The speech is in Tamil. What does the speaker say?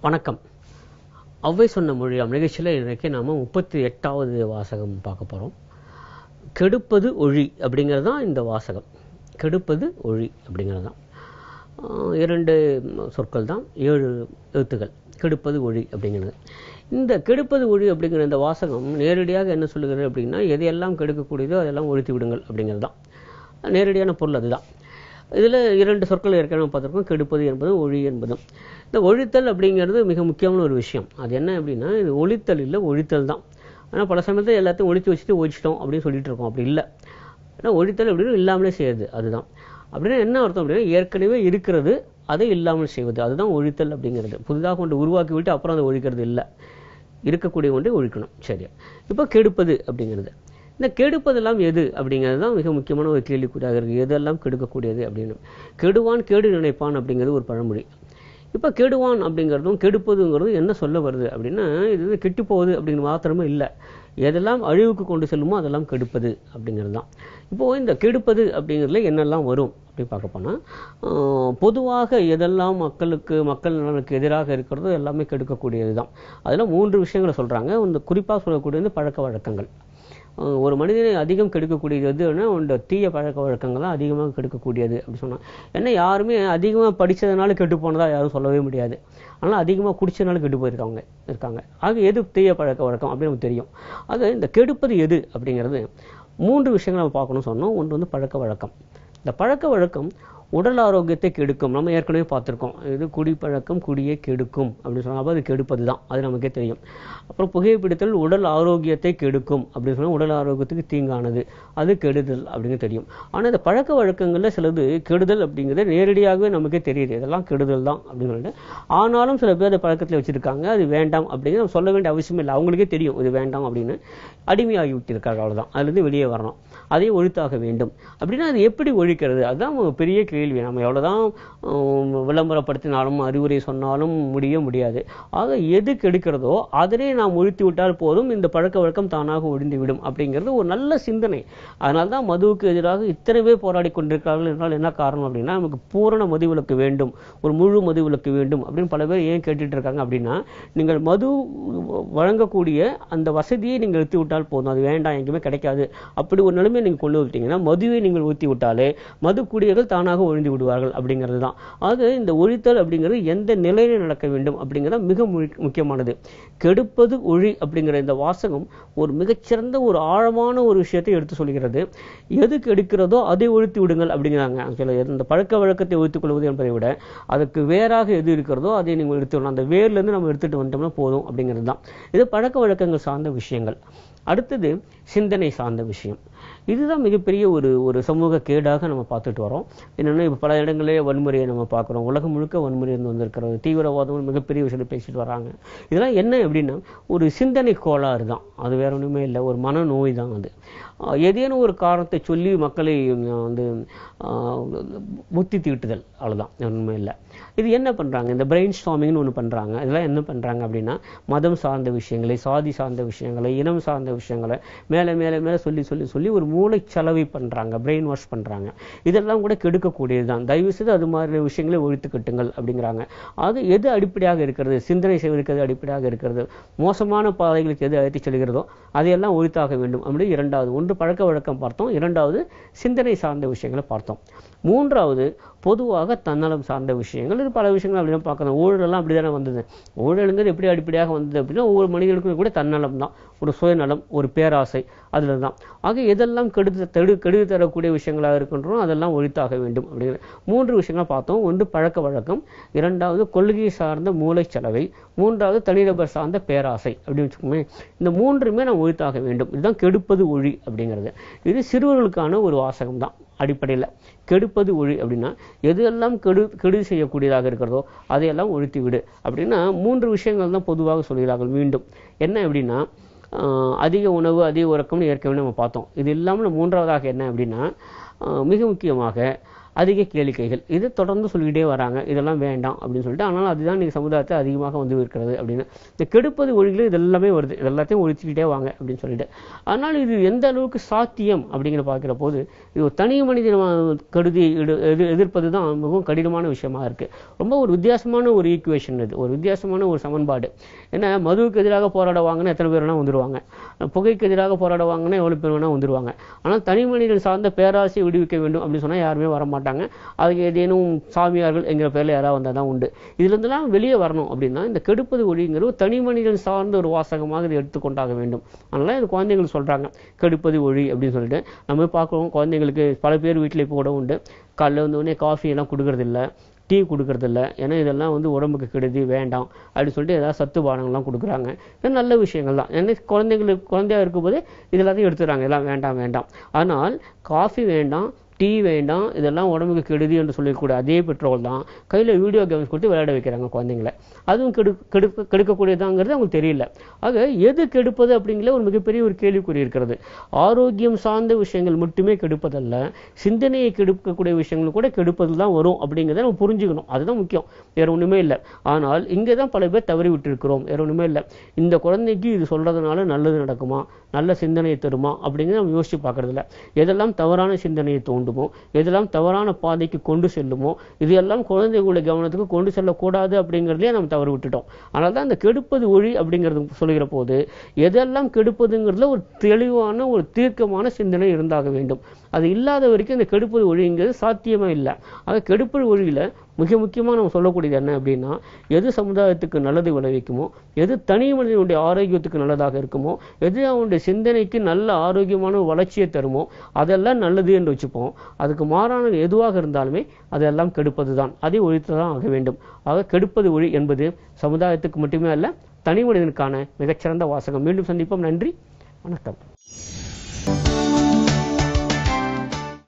வணக்கம். ஔவை சொன்ன மொழியாம் நிகழ்ச்சியில் இன்றைக்கு நாம் 38வது வாசகம் பார்க்க போகிறோம். கெடுப்பது ஒழி அப்படிங்கிறது தான் இந்த வாசகம். கெடுப்பது ஒழி அப்படிங்கிறது தான். 2 சொற்கள் தான், 7 எழுத்துக்கள். கெடுப்பது ஒழி அப்படிங்கிறது. இந்த கெடுப்பது ஒழி அப்படிங்கிற இந்த வாசகம் நேரடியாக என்ன சொல்லுகிறது அப்படின்னா, எதையெல்லாம் கெடுக்கக்கூடியதோ அதெல்லாம் ஒழித்து விடுங்கள் அப்படிங்கிறது தான். நேரடியான பொருள் அதுதான். இதில் 2 சொற்கள் ஏற்கனவே பார்த்துருக்கோம், கெடுப்பது என்பதும் ஒழி என்பதும். இந்த ஒழித்தல் அப்படிங்கிறது மிக முக்கியமான ஒரு விஷயம். அது என்ன அப்படின்னா, இது ஒழித்தல் இல்லை, ஒழித்தல் தான். ஆனால் பல சமயத்தில் எல்லாத்தையும் ஒழித்து வச்சுட்டு ஒழிச்சிட்டோம் அப்படின்னு சொல்லிட்டு இருக்கோம். அப்படி இல்லை. ஏன்னா ஒழித்தல் அப்படின்னு இல்லாமலே செய்யுது, அதுதான். அப்படின்னா என்ன அர்த்தம் அப்படின்னா, ஏற்கனவே இருக்கிறது அதை இல்லாமல் செய்வது, அதுதான் ஒழித்தல் அப்படிங்கிறது. புதிதாக கொண்டு உருவாக்கி விட்டு அப்புறம் அதை ஒழிக்கிறது இல்லை, இருக்கக்கூடிய கொண்டே ஒழிக்கணும். சரி, இப்போ கெடுப்பது அப்படிங்கிறது. இந்த கெடுப்பதெல்லாம் எது அப்படிங்கிறது தான் மிக முக்கியமான ஒரு கேள்விக்குறியாக இருக்குது. எதெல்லாம் கெடுக்கக்கூடியது அப்படின்னு. கெடுவான் கேடு நினைப்பான் அப்படிங்கிறது ஒரு பழமொழி. இப்போ கெடுவான் அப்படிங்கிறதும் கெடுப்பதுங்கிறதும் என்ன சொல்ல வருது அப்படின்னா, இது கெட்டு போகுது அப்படிங்கிற மாத்திரமே இல்லை, எதெல்லாம் அழிவுக்கு கொண்டு செல்லுமோ அதெல்லாம் கெடுப்பது அப்படிங்கிறது தான். இப்போது இந்த கெடுப்பது அப்படிங்கிறதுல என்னெல்லாம் வரும் அப்படி பார்க்க போனால், பொதுவாக எதெல்லாம் மக்கள் நலனுக்கு எதிராக இருக்கிறதோ எல்லாமே கெடுக்கக்கூடியது தான். அதில் 3 விஷயங்களை சொல்கிறாங்க. இந்த குறிப்பாக சொல்லக்கூடியது பழக்க வழக்கங்கள். ஒரு மனிதனை அதிகம் கெடுக்கக்கூடியது எதுன்னா, உண்ட தீய பழக்க வழக்கங்கள் தான் அதிகமாக கெடுக்கக்கூடியது அப்படி சொன்னாங்க. ஏன்னா யாருமே அதிகமாக படித்ததுனால கெட்டு போனதா யாரும் சொல்லவே முடியாது. ஆனால் அதிகமாக குடித்ததுனால கெட்டு இருக்காங்க. ஆக எது தீய பழக்க வழக்கம் அப்படின்னு நமக்கு தெரியும். ஆக இந்த கெடுப்பது எது அப்படிங்கிறது 3 விஷயங்கள் நம்ம பார்க்கணும்னு சொன்னோம். ஒன்று வந்து பழக்க வழக்கம். இந்த பழக்க வழக்கம் உடல் ஆரோக்கியத்தை கெடுக்கும். நம்ம ஏற்கனவே பார்த்துருக்கோம், இது குடிப்பழக்கம் குடியை கெடுக்கும் அப்படின்னு சொன்னால் அது கெடுப்பது தான், அது நமக்கே தெரியும். அப்புறம் புகைப்பிடித்தல் உடல் ஆரோக்கியத்தை கெடுக்கும் அப்படின்னு சொன்னால் உடல் ஆரோக்கியத்துக்கு தீங்கானது, அது கெடுதல் அப்படின்னு தெரியும். ஆனால் இந்த பழக்க வழக்கங்களில் சிலது கெடுதல் அப்படிங்கிறது நேரடியாகவே நமக்கே தெரியுது, இதெல்லாம் கெடுதல் தான் அப்படின்னு சொல்லிட்டு. ஆனாலும் சில பேர் அதை பழக்கத்தில் வச்சுருக்காங்க, அது வேண்டாம் அப்படின்னு நம்ம சொல்ல வேண்டிய அவசியம் இல்லை, அவங்களுக்கே தெரியும் இது வேண்டாம் அப்படின்னு. அடிமையாகி விட்டிருக்காங்க, அவ்வளோதான். அதுலேருந்து வெளியே வரணும், அதை ஒழித்தாக வேண்டும். அப்படின்னா அது எப்படி ஒழிக்கிறது, அதுதான் பெரிய கேள்வி. நம்ம எவ்வளோதான் விளம்பரப்படுத்தினாலும் அறிவுரை சொன்னாலும் முடியாது. ஆக எது கெடுக்கிறதோ அதனை நாம் ஒழித்து விட்டால் போதும், இந்த பழக்க வழக்கம் தானாக ஒழிந்துவிடும் அப்படிங்கிறது ஒரு நல்ல சிந்தனை. அதனால தான் மதுவுக்கு எதிராக இத்தனை பேர் போராடி கொண்டிருக்கிறார்கள் என்றால் என்ன காரணம் அப்படின்னா, நமக்கு பூரண மதுவிலக்கு வேண்டும், ஒரு முழு மதுவிலக்கு வேண்டும் அப்படின்னு பல பேர் ஏன் கேட்டுட்டு இருக்காங்க அப்படின்னா, நீங்கள் மது வழங்கக்கூடிய அந்த வசதியை நீங்கள் எடுத்து விட்டால் போதும், அது வேண்டாம் எங்கேயுமே கிடைக்காது அப்படி ஒரு நிலைமை நீங்கள் கொண்டு விட்டீங்கன்னா, மதுவை நீங்கள் ஊற்றி விட்டாலே மது குடியர்கள் தானாக ஒழிந்து விடுவார்கள் அப்படிங்கிறது தான். ஆக இந்த ஒழித்தல் அப்படிங்கிறது எந்த நிலையில் நடக்க வேண்டும் அப்படிங்கிறது மிக முக்கியமானது. கெடுப்பது ஒழி அப்படிங்கிற இந்த வாசகம் ஒரு மிகச்சிறந்த ஒரு ஆழமான ஒரு விஷயத்தை எடுத்து சொல்கிறது. எது கெடுக்கிறதோ அதை ஒழித்து விடுங்கள் அப்படிங்கிறாங்க. இந்த பழக்க வழக்கத்தை ஒழித்துக் கொள்வது என்பதை விட அதுக்கு வேறாக எது இருக்கிறதோ அதை நீங்கள் எடுத்துவிடலாம், அந்த வேர்லேருந்து நம்ம எடுத்துட்டு வந்துட்டோம்னா போதும் அப்படிங்கிறது தான். இது பழக்க வழக்கங்கள் சார்ந்த விஷயங்கள். அடுத்தது சிந்தனை சார்ந்த விஷயம். இதுதான் மிகப்பெரிய ஒரு சமூக கேடாக நம்ம பார்த்துட்டு வரோம். என்னென்னா, இப்போ பல இடங்களே வன்முறையை நம்ம பார்க்குறோம். உலகம் முழுக்க வன்முறை வந்திருக்கிறது. தீவிரவாதம் மிகப்பெரிய விஷயத்தை பேசிட்டு வராங்க. இதெல்லாம் என்ன அப்படின்னா, ஒரு சிந்தனை கோளாறு தான், அது வேற ஒன்றுமே இல்லை, ஒரு மனநோய் தான் அது. ஏதேனும் ஒரு காரணத்தை சொல்லி மக்களை வந்து புத்தி தீட்டுதல், அவ்வளோதான், ஒன்றுமே இல்லை. இது என்ன பண்ணுறாங்க, இந்த பிரெயின் ஸ்டார்மிங்னு ஒன்று பண்ணுறாங்க. இதெல்லாம் என்ன பண்ணுறாங்க அப்படின்னா, மதம் சார்ந்த விஷயங்களை, சாதி சார்ந்த விஷயங்களை, இனம் சார்ந்த விஷயங்களை மேலே மேலே மேலே சொல்லி ஒரு மூளைச்சலவை பண்ணுறாங்க, பிரெயின் வாஷ் பண்ணுறாங்க. இதெல்லாம் கூட கெடுக்கக்கூடியது தான். தயவுசெய்து அது மாதிரி விஷயங்களை ஒழித்து கட்டுங்கள் அப்படிங்கிறாங்க. ஆக எது அடிப்படையாக இருக்கிறது, சிந்தனை செய்வதற்கு எது அடிப்படையாக இருக்கிறது, மோசமான பாதைகளுக்கு எது அழைத்து செல்கிறதோ அதையெல்லாம் ஒழித்தாக வேண்டும் அப்படி. 2வது, ஒன்று பழக்க வழக்கம் பார்த்தோம், 2வது சிந்தனை சார்ந்த விஷயங்களை பார்த்தோம். 3வது பொதுவாக தன்னலம் சார்ந்த விஷயங்கள். இது பல விஷயங்கள் அப்படிதான் பார்க்கணும். ஊழலெல்லாம் அப்படி தானே வந்தது. ஊழலுங்கிறது எப்படி அடிப்படையாக வந்தது அப்படின்னா, ஒவ்வொரு மனிதனுக்கும் கூட தன்னலம் தான், ஒரு சுயநலம், ஒரு பேராசை, அதில் தான். ஆக எதெல்லாம் கெடுதி தரக்கூடிய விஷயங்களாக இருக்கின்றோம் அதெல்லாம் ஒழித்தாக வேண்டும் அப்படிங்கிற 3 விஷயங்களை பார்த்தோம். ஒன்று பழக்க வழக்கம், 2வது கொள்கை சார்ந்த மூளைச்சலவை, 3வது தனிநபர் சார்ந்த பேராசை அப்படின்னு வச்சுக்கோமே. இந்த 3மே நாம் ஒழித்தாக வேண்டும். இதுதான் கெடுப்பது ஒழி அப்படிங்கிறது. இது சிறுவர்களுக்கான ஒரு வாசகம் தான் அடிப்படையில். கெடுப்பது ஒழி அப்படின்னா எதெல்லாம் கெடுதி செய்யக்கூடியதாக இருக்கிறதோ அதையெல்லாம் ஒழித்து விடு அப்படின்னா 3 விஷயங்கள் தான் பொதுவாக சொல்கிறார்கள். மீண்டும் என்ன அப்படின்னா, அதிக உணவு, அதிக உறக்கம்னு ஏற்கனவே நம்ம பார்த்தோம். இது இல்லாமல் 3வதாக என்ன அப்படின்னா, மிக முக்கியமாக அதிக கேளிக்கைகள், இது தொடர்ந்து சொல்லிக்கிட்டே வராங்க. இதெல்லாம் வேண்டாம் அப்படின்னு சொல்லிட்டு. ஆனால் அதுதான் இன்னைக்கு சமுதாயத்தை அதிகமாக வந்து இருக்கிறது அப்படின்னு. இந்த கெடுப்பது ஒழிகள் இது எல்லாமே வருது, இது எல்லாத்தையும் ஒழிச்சுக்கிட்டே வாங்க அப்படின்னு சொல்லிட்டு. அதனால் இது எந்த அளவுக்கு சாத்தியம் அப்படிங்கிற பார்க்குற போது இது ஒரு தனி மனிதன் கருதி எதிர்ப்பது தான் மிகவும் கடினமான விஷயமா இருக்கு. ரொம்ப ஒரு வித்தியாசமான ஒரு ஈக்குவேஷன், இது ஒரு வித்தியாசமான ஒரு சமன்பாடு. ஏன்னா மதுவுக்கு எதிராக போராட வாங்கினா எத்தனை பேர் வேணா வந்துருவாங்க, புகைக்கு எதிராக போராட வாங்கினா எவ்வளோ பேர் வேணா வந்துருவாங்க. ஆனால் தனி மனிதன் சார்ந்த பேராசையை விடுவிக்க வேண்டும் அப்படின்னு சொன்னால் யாருமே வரமாட்டாங்க. அதுக்கு ஏதேனும் சாமியார்கள் என்கிற பேரில் யாராவது வந்தால் தான் உண்டு. இதுலேருந்துலாம் வெளியே வரணும் அப்படின்னா இந்த கெடுப்பது ஒழிங்கிறது தனி மனிதன் சார்ந்த ஒரு வாசகமாக இதை எடுத்துக்கொண்டாக வேண்டும். அதனால இது குழந்தைகள் சொல்கிறாங்க கெடுப்பது ஒழி அப்படின்னு சொல்லிட்டு. நம்ம பார்க்குறோம் குழந்தைங்களுக்கு பல பேர் வீட்டில் இப்போ கூட உண்டு, காலைல வந்தோடனே காஃபி எல்லாம் கொடுக்கறதில்ல, டீ கொடுக்கறதில்ல. ஏன்னா இதெல்லாம் வந்து உடம்புக்கு கெடுதி, வேண்டாம் அப்படின்னு சொல்லிட்டு ஏதாவது சத்து பானங்கள்லாம் கொடுக்குறாங்க. இது நல்ல விஷயங்கள் தான். ஏன்னா குழந்தையா இருக்கும்போது இதெல்லாத்தையும் எடுத்துடுறாங்க, எல்லாம் வேண்டாம் வேண்டாம். ஆனால் காஃபி வேண்டாம், டீ வேண்டாம், இதெல்லாம் உடம்புக்கு கெடுதி என்று சொல்லக்கூடிய அதே பெற்றோர்கள் தான் கையில் வீடியோ கேம்ஸ் கொடுத்து விளையாட வைக்கிறாங்க குழந்தைங்களை. அதுவும் கெடுக்கக்கூடியதாங்கிறது அவங்களுக்கு தெரியல. ஆக எது கெடுப்பது அப்படிங்கிற ஒரு மிகப்பெரிய ஒரு கேள்விக்குறி இருக்கிறது. ஆரோக்கியம் சார்ந்த விஷயங்கள் மட்டுமே கெடுப்பதல்ல, சிந்தனையை கெடுக்கக்கூடிய விஷயங்கள் கூட கெடுப்பது தான் வரும் அப்படிங்கிறத நம்ம புரிஞ்சுக்கணும். அதுதான் முக்கியம், வேற ஒன்றுமே இல்லை. ஆனால் இங்கே தான் பல பேர் தவறி விட்டுருக்கிறோம். வேற ஒன்றுமே இல்லை. இந்த குழந்தைக்கு இது சொல்றதுனால நல்லது நடக்குமா, நல்ல சிந்தனையை தருமா அப்படிங்கிறத நம்ம யோசிச்சு பார்க்கறதில்ல. எதெல்லாம் தவறான சிந்தனையை தோண்டுமோ, எதெல்லாம் தவறான பாதைக்கு கொண்டு செல்லுமோ, இதெல்லாம் குழந்தைகளுடைய கவனத்துக்கு கொண்டு செல்லக்கூடாது அப்படிங்கிறதுலே நம்ம தவறு விட்டுட்டோம். அதனால தான் இந்த கெடுப்பது ஒழி அப்படிங்கிறது சொல்லுகிற போது எதெல்லாம் கெடுப்பதுங்கிறதுல ஒரு தெளிவான ஒரு தீர்க்கமான சிந்தனை இருந்தாக வேண்டும். அது இல்லாத வரைக்கும் இந்த கெடுப்பது ஒழிங்கிறது சாத்தியமே இல்லை. ஆக கெடுப்பது ஒழியில மிக முக்கியமாக நம்ம சொல்லக்கூடியது என்ன அப்படின்னா, எது சமுதாயத்துக்கு நல்லது விளைவிக்குமோ, எது தனி மனிதனுடைய ஆரோக்கியத்துக்கு நல்லதாக இருக்குமோ, எது அவனுடைய சிந்தனைக்கு நல்ல ஆரோக்கியமான வளர்ச்சியை தருமோ அதெல்லாம் நல்லது என்று வச்சுப்போம். அதுக்கு மாறான எதுவாக இருந்தாலுமே அதெல்லாம் கெடுப்பது தான், அதை ஒழித்து தான் ஆக வேண்டும். ஆக கெடுப்பது ஒழி என்பது சமுதாயத்துக்கு மட்டுமே அல்ல, தனி மனிதனுக்கான மிகச்சிறந்த வாசகம். மீண்டும் சந்திப்போம். நன்றி, வணக்கம்.